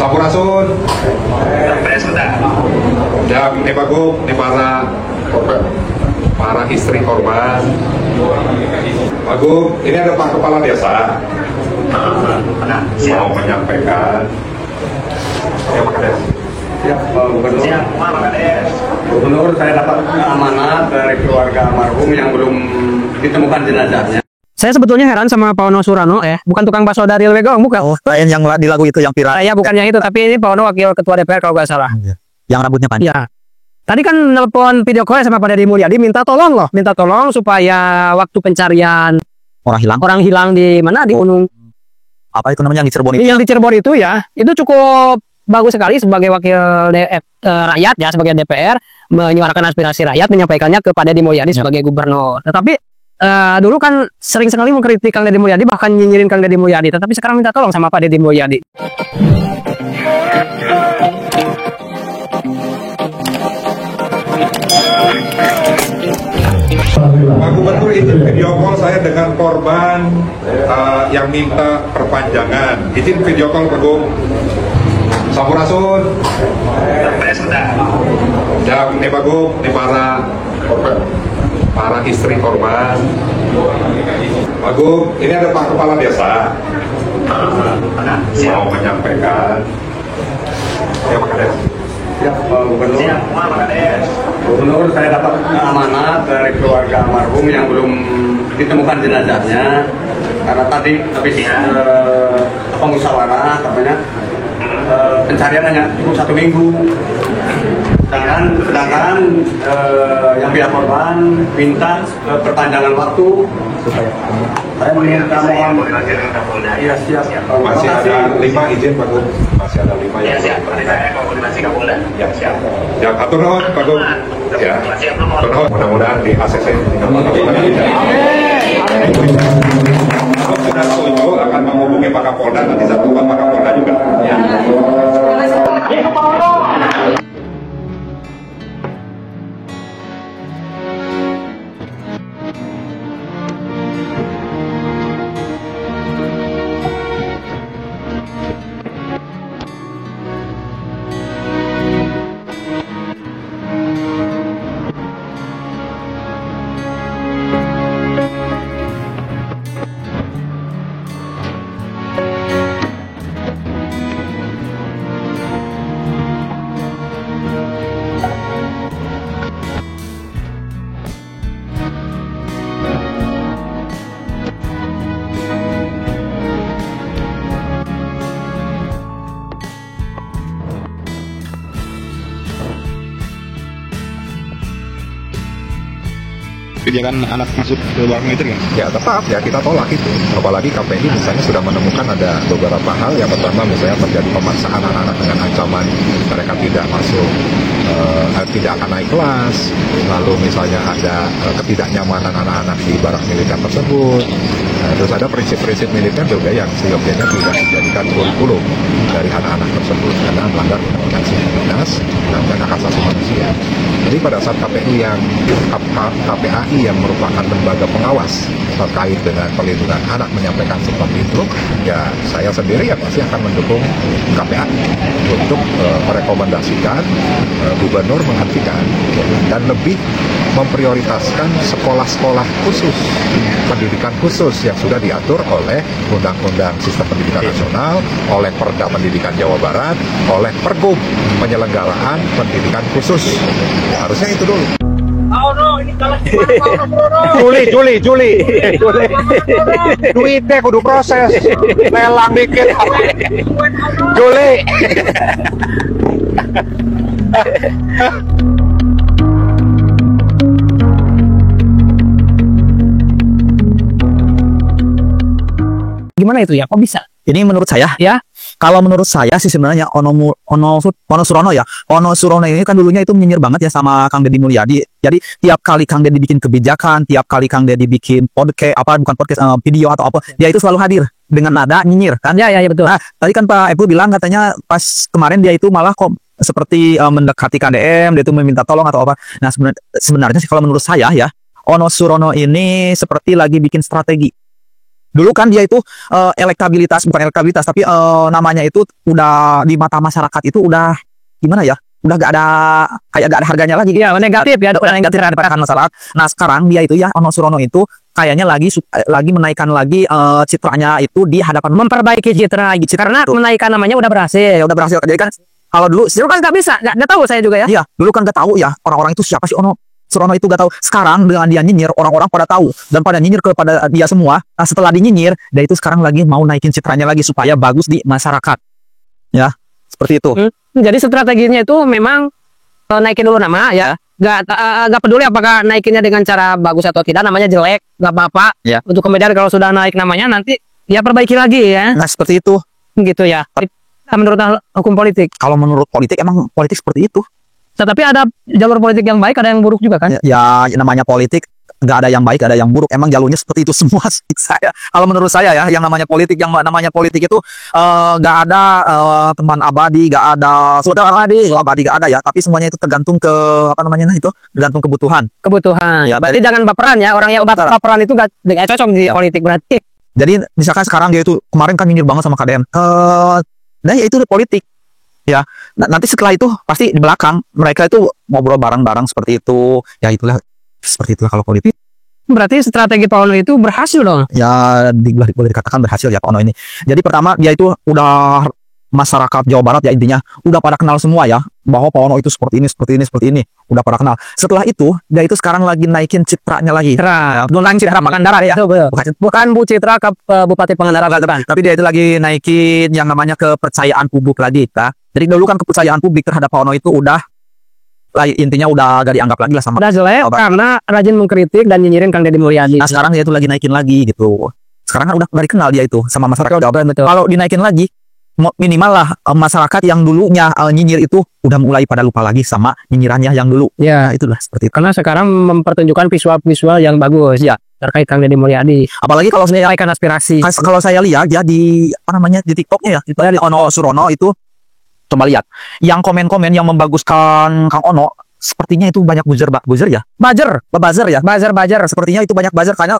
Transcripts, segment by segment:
Sampurasun. Ya, ini bagus, ini para istri korban. Bagus, ini ada Pak Kepala Desa mau menyampaikan. Ya, Pak Kades. Ya, Gubernur, saya dapat amanat dari keluarga almarhum yang belum ditemukan jenazahnya. Saya sebetulnya heran sama Pak Ono Surano bukan tukang bakso dari Lwegong, bukan. Oh, lain yang di lagu itu yang viral. Ya, bukan yang itu, tapi ini Pak Ono wakil ketua DPR kalau nggak salah. Yang rambutnya panjang. Ya. Tadi kan nelpon video call sama Pak Deddy Mulyadi, minta tolong supaya waktu pencarian orang hilang di mana, di Gunung. Apa itu namanya, yang di Cirebon itu? Yang di Cirebon itu ya, itu cukup bagus sekali sebagai wakil rakyat ya, sebagai DPR menyuarakan aspirasi rakyat, menyampaikannya kepada Deddy Mulyadi sebagai gubernur. Tetapi dulu kan sering sekali mengkritik Kang Deddy Mulyadi, bahkan nyinyirin Kang Deddy Mulyadi, tetapi sekarang minta tolong sama Pak Deddy Mulyadi. Pak Gubernur, izin video call saya dengan korban yang minta perpanjangan. Izin video call, Pak Gub. Sampurasun. Ya, ini Pak Gub, ini para istri korban. Pak Gub, ini ada Pak Kepala Desa mau menyampaikan. Ya, Pak Kades. Ya, Gubernur, saya dapat amanat dari keluarga almarhum yang belum ditemukan jenazahnya. Karena tadi habis musyawarah katanya pencarian hanya cukup 1 minggu. Sedangkan yang pihak korban minta perpanjangan waktu. Saya minta mohon. Iya, siap. Masih ada 5 izin, Pak Gub. Masih ada 5 yang ya, siap. Ya, atur nuhun, Pak Gub. Ya, atur nuhun. Mudah-mudahan di ACC sudah setuju akan menghubungi Pak Kapolda, nanti satu Pak Kapolda juga. Ya. Kebijakan anak masuk ke luar militer kan? Ya tetap ya kita tolak itu. Apalagi KPI misalnya sudah menemukan ada beberapa hal. Yang pertama misalnya terjadi pemaksaan anak-anak dengan ancaman mereka tidak masuk, tidak akan naik kelas. Lalu misalnya ada ketidaknyamanan anak-anak di barang militer tersebut. Terus ada prinsip-prinsip militer juga yang seyogyanya tidak dijadikan kurikulum dari anak-anak tersebut karena melanggar undang-undang Sivitas dan hak asasi manusia. Jadi pada saat KPI yang merupakan lembaga pengawas terkait dengan perlindungan anak menyampaikan seperti itu, ya saya sendiri ya pasti akan mendukung KPI untuk merekomendasikan gubernur menghentikan dan lebih memprioritaskan sekolah-sekolah khusus, pendidikan khusus yang sudah diatur oleh Undang-Undang Sistem Pendidikan Nasional, oleh Perda Pendidikan Jawa Barat, oleh Pergub penyelenggaraan pendidikan khusus. Ya, harusnya itu dulu. Juli. Duitnya kudu proses. Lelang dikit. Juli. Gimana itu ya? Kok bisa? Ini menurut saya, Ya. kalau menurut saya sih sebenarnya Ono Surono ini kan dulunya itu nyinyir banget ya sama Kang Deddy Mulyadi. Jadi tiap kali Kang Deddy bikin kebijakan, tiap kali Kang Deddy bikin video atau apa, dia itu selalu hadir dengan nada nyinyir kan? Ya betul. Nah, tadi kan Pak Epul bilang katanya pas kemarin dia itu malah kok seperti mendekati KDM, dia itu meminta tolong atau apa. Nah, sebenarnya sih kalau menurut saya ya, Ono Surono ini seperti lagi bikin strategi. Dulu kan dia itu elektabilitas, bukan elektabilitas, tapi namanya itu udah di mata masyarakat itu udah gimana ya? Udah gak ada, kayak gak ada harganya lagi. Iya, negatif ya. Udah negatif terhadap masyarakat. Nah sekarang dia itu ya, Ono Surono itu kayaknya lagi menaikkan lagi citranya itu di hadapan, Memperbaiki citra karena menaikkan namanya udah berhasil. ya udah berhasil. Jadi kan kalau dulu Dulu kan nggak bisa, nggak tahu saya juga ya. iya, dulu kan gak tahu ya orang-orang itu siapa sih Ono Surono itu gak tahu. Sekarang dengan dia nyinyir, orang-orang pada tahu dan pada nyinyir kepada dia semua. Nah setelah dinyinyir, dia itu sekarang lagi mau naikin citranya lagi supaya bagus di masyarakat. Ya, seperti itu. Jadi strateginya itu memang naikin dulu nama ya. Nggak peduli apakah naikinnya dengan cara bagus atau tidak, namanya jelek nggak apa-apa. Ya. Untuk kemudian kalau sudah naik namanya nanti ya perbaiki lagi ya. Nah seperti itu. Gitu ya. Menurut hukum politik. Kalau menurut politik emang politik seperti itu. Tetapi ada jalur politik yang baik, ada yang buruk juga kan? Ya namanya politik nggak ada yang baik, ada yang buruk. Emang jalurnya seperti itu semua. Saya, kalau menurut saya ya, yang namanya politik itu nggak ada teman abadi, nggak ada saudara abadi nggak ada ya. Tapi semuanya itu tergantung ke apa namanya itu, tergantung kebutuhan. Kebutuhan. Ya, Berarti jangan baperan ya. Orang yang baperan itu nggak cocok di politik berarti. Jadi misalkan sekarang dia itu kemarin kan nyinyir banget sama KDM. Nah ya itu politik. Ya, nanti setelah itu pasti di belakang mereka itu ngobrol bareng-bareng seperti itu. Ya itulah seperti itulah kalau politik. Berarti strategi Pak Ono itu berhasil dong. Ya boleh dikatakan berhasil ya Pak Ono ini. Jadi pertama dia itu udah masyarakat Jawa Barat ya intinya udah pada kenal semua ya bahwa Pak Ono itu seperti ini udah pada kenal. Setelah itu dia itu sekarang lagi naikin citranya lagi. Citra, bukan Citra Pangandaran ya. Bukan Bu Citra ke Bupati Pangandaran depan. Tapi dia itu lagi naikin yang namanya kepercayaan publik lagi ya. Jadi dulu kan kepercayaan publik terhadap Pak Ono itu udah intinya udah gak dianggap lagi lah sama. Udah jelek karena rajin mengkritik dan nyinyirin Kang Deddy Mulyadi. Nah sekarang dia itu lagi naikin lagi gitu. Sekarang kan udah gak dikenal dia itu sama masyarakat. Betul. Kalau dinaikin lagi minimal lah masyarakat yang dulunya nyinyir itu udah mulai pada lupa lagi sama nyinyirannya yang dulu. Ya, Itulah seperti itu. karena sekarang mempertunjukkan visual-visual yang bagus ya terkait Kang Deddy Mulyadi. Apalagi kalau saya Menyampaikan aspirasi. kalau saya lihat ya di apa namanya di TikToknya ya, di Ono Surono itu coba lihat yang komen-komen yang membaguskan Kang Ono sepertinya itu banyak buzzer ya. Buzzer ya. Buzzer. Sepertinya itu banyak buzzer karena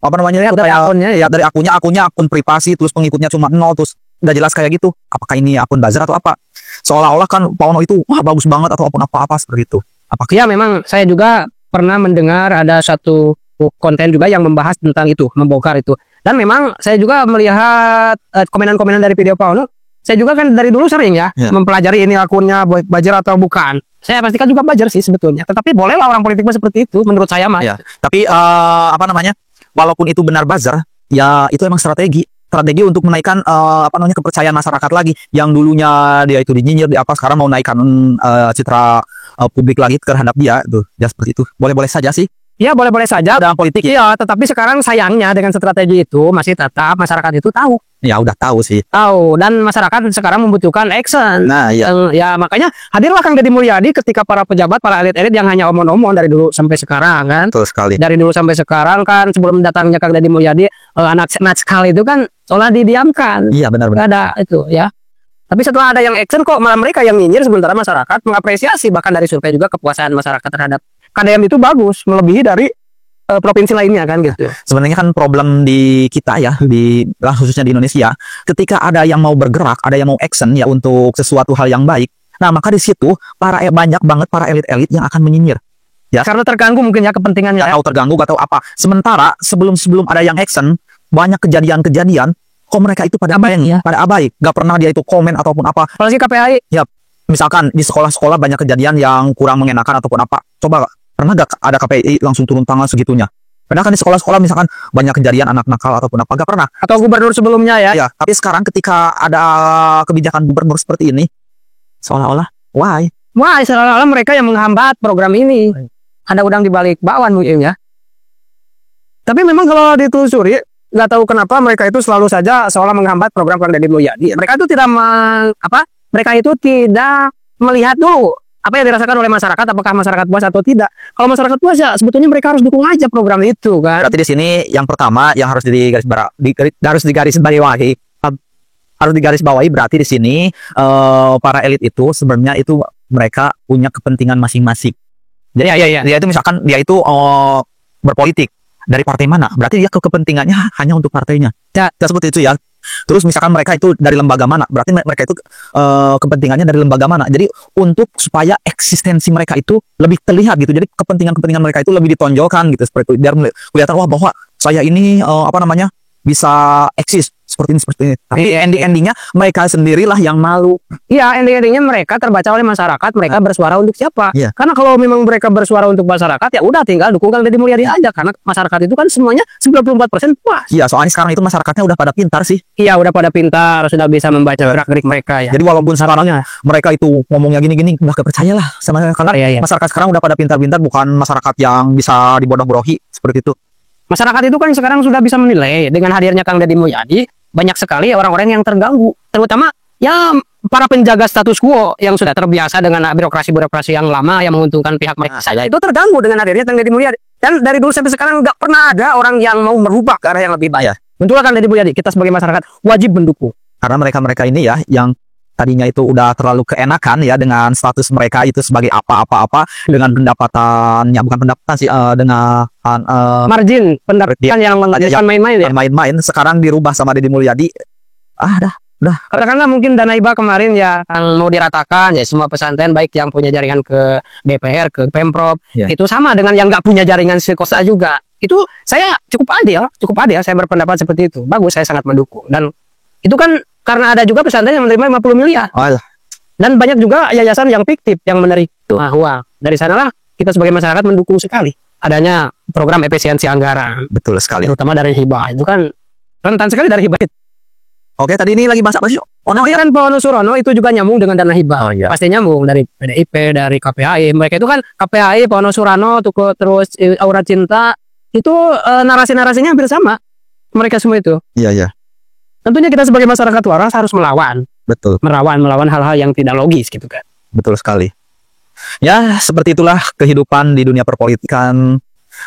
apa namanya ya Dari akunnya ya. dari akunnya akun privasi terus pengikutnya cuma 0 terus nggak jelas kayak gitu. Apakah ini akun buzzer atau apa? Seolah-olah kan Pak Ono itu wah bagus banget atau apa seperti itu. Apakah Ya memang saya juga pernah mendengar ada satu konten juga yang membahas tentang itu, membongkar itu. Dan memang saya juga melihat komenan-komenan dari video Pak Ono. Saya juga kan dari dulu sering ya mempelajari ini akunnya buzzer atau bukan. Saya pastikan juga buzzer sih sebetulnya. Tetapi bolehlah orang politik seperti itu menurut saya mah. ya. Tapi apa namanya? Walaupun itu benar buzzer, ya itu emang strategi untuk menaikkan apa namanya kepercayaan masyarakat lagi. Yang dulunya dia itu dinyinyir di apa sekarang mau naikkan citra publik lagi terhadap dia tuh. Ya seperti itu. Boleh-boleh saja sih. Ya boleh-boleh saja dalam politik ya. Iya, tetapi sekarang sayangnya dengan strategi itu masih tetap masyarakat itu tahu. Ya udah tahu sih. Tahu dan masyarakat sekarang membutuhkan action. Nah, iya. Ya makanya hadirlah Kang Deddy Mulyadi ketika para pejabat, para elit-elit yang hanya omong-omong dari dulu sampai sekarang kan. Betul sekali. Dari dulu sampai sekarang kan sebelum datangnya Kang Deddy Mulyadi anak nakal itu kan seolah didiamkan. Iya benar-benar. Nggak ada itu ya. Tapi setelah ada yang action kok malah mereka yang nyinyir sementara masyarakat mengapresiasi, bahkan dari survei juga kepuasan masyarakat terhadap KDM itu bagus melebihi dari provinsi lainnya kan gitu. Sebenarnya kan problem di kita ya khususnya di Indonesia, ketika ada yang mau bergerak, ada yang mau action ya untuk sesuatu hal yang baik. Nah, maka di situ banyak banget para elit-elit yang akan menyinyir. Ya. Karena terganggu mungkin ya kepentingannya. Gak tahu terganggu, gak tahu apa. Sementara sebelum ada yang action, banyak kejadian-kejadian kok mereka itu pada abai, gak pernah dia itu komen ataupun apa. Apalagi KPI. Ya, misalkan di sekolah-sekolah banyak kejadian yang kurang mengenakan ataupun apa. Coba pernah gak ada KPI langsung turun tangan segitunya? Padahal kan di sekolah-sekolah misalkan banyak kejadian anak nakal ataupun apa, gak pernah. Atau gubernur sebelumnya ya. Ya, tapi sekarang ketika ada kebijakan gubernur seperti ini, seolah-olah why Seolah-olah mereka yang menghambat program ini. Ada udang di balik bakwan mungkin ya. Tapi memang kalau ditelusuri, nggak tahu kenapa mereka itu selalu saja seolah menghambat program Kang Deddy Mulyadi. Mereka itu mereka itu tidak melihat dulu apa yang dirasakan oleh masyarakat, apakah masyarakat puas atau tidak. Kalau masyarakat puas ya sebetulnya mereka harus dukung aja program itu kan. Berarti di sini yang pertama yang harus digarisbawahi berarti di sini para elit itu sebenarnya itu mereka punya kepentingan masing-masing. Jadi dia itu misalkan dia itu berpolitik. dari partai mana? Berarti dia kepentingannya hanya untuk partainya. Ya, seperti itu ya. Terus misalkan mereka itu dari lembaga mana? Berarti mereka itu kepentingannya dari lembaga mana? Jadi untuk supaya eksistensi mereka itu lebih terlihat gitu. Jadi kepentingan mereka itu lebih ditonjolkan gitu seperti itu. Biar kelihatan wah bahwa saya ini bisa eksis seperti ini. Tapi endingnya mereka sendirilah yang malu. Iya, endingnya mereka terbaca oleh masyarakat, mereka bersuara untuk siapa? Iya. Karena kalau memang mereka bersuara untuk masyarakat, ya udah tinggal dukung Kang Deddy Mulyadi aja. Karena masyarakat itu kan semuanya 94% puas. Iya, soalnya sekarang itu masyarakatnya udah pada pintar sih. Iya, udah pada pintar, sudah bisa membaca gerak-gerik mereka ya. Jadi walaupun sekarang mereka itu ngomongnya gini-gini, udah kepercaya lah sama karena Iya. masyarakat sekarang udah pada pintar-pintar, bukan masyarakat yang bisa dibodoh-bodohi seperti itu. Masyarakat itu kan sekarang sudah bisa menilai dengan hadirnya Kang Deddy Mulyadi, banyak sekali orang-orang yang terganggu, terutama ya para penjaga status quo yang sudah terbiasa dengan birokrasi-birokrasi yang lama yang menguntungkan pihak mereka saja itu terganggu dengan hadirnya Kang Deddy Mulyadi. Dan dari dulu sampai sekarang nggak pernah ada orang yang mau merubah ke arah yang lebih baik. Muncullah Kang Deddy Mulyadi, kita sebagai masyarakat wajib mendukung. Karena mereka ini ya yang tadinya itu udah terlalu keenakan ya dengan status mereka itu sebagai apa-apa dengan pendapatannya, bukan pendapatan sih, dengan margin pendapatan yang main-main ya. Main-main sekarang dirubah sama Deddy Mulyadi. Udah. Katakanlah mungkin dana hibah kemarin ya mau diratakan ya semua pesantren baik yang punya jaringan ke DPR, ke Pemprov, itu sama dengan yang nggak punya jaringan sekolah juga. Itu saya cukup adil saya berpendapat seperti itu. Bagus, saya sangat mendukung. Dan itu kan karena ada juga pesantren yang menerima 50 miliar. Dan banyak juga yayasan yang fiktif yang menerima uang. Dari sanalah kita sebagai masyarakat mendukung sekali adanya program efisiensi anggaran. Betul sekali. Terutama dari hibah. Itu kan rentan sekali dari hibah. Oke, tadi ini lagi bahas apa sih? Kan Pono Surono itu juga nyambung dengan dana hibah. Pasti nyambung dari PDIP, dari KPAI. Mereka itu kan KPAI, Pono Surono, terus Aura Cinta. Itu narasi-narasinya hampir sama. Mereka semua itu. Iya. Tentunya kita sebagai masyarakat waras harus melawan. Betul. Melawan hal-hal yang tidak logis gitu kan. Betul sekali. Ya, seperti itulah kehidupan di dunia perpolitikan.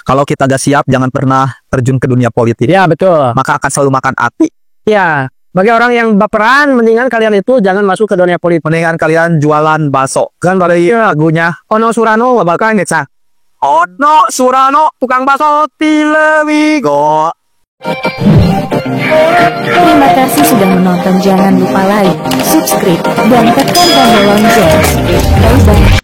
Kalau kita gak siap, jangan pernah terjun ke dunia politik. Ya, betul. Maka akan selalu makan api. Ya, bagi orang yang baperan, mendingan kalian itu jangan masuk ke dunia politik. Mendingan kalian jualan bakso. Kan pada lagunya Ono Surano bakal ngecak. Ono Surano, tukang bakso Tilewigo. Terima kasih sudah menonton. Jangan lupa like, subscribe, dan tekan tombol lonceng. Bye bye.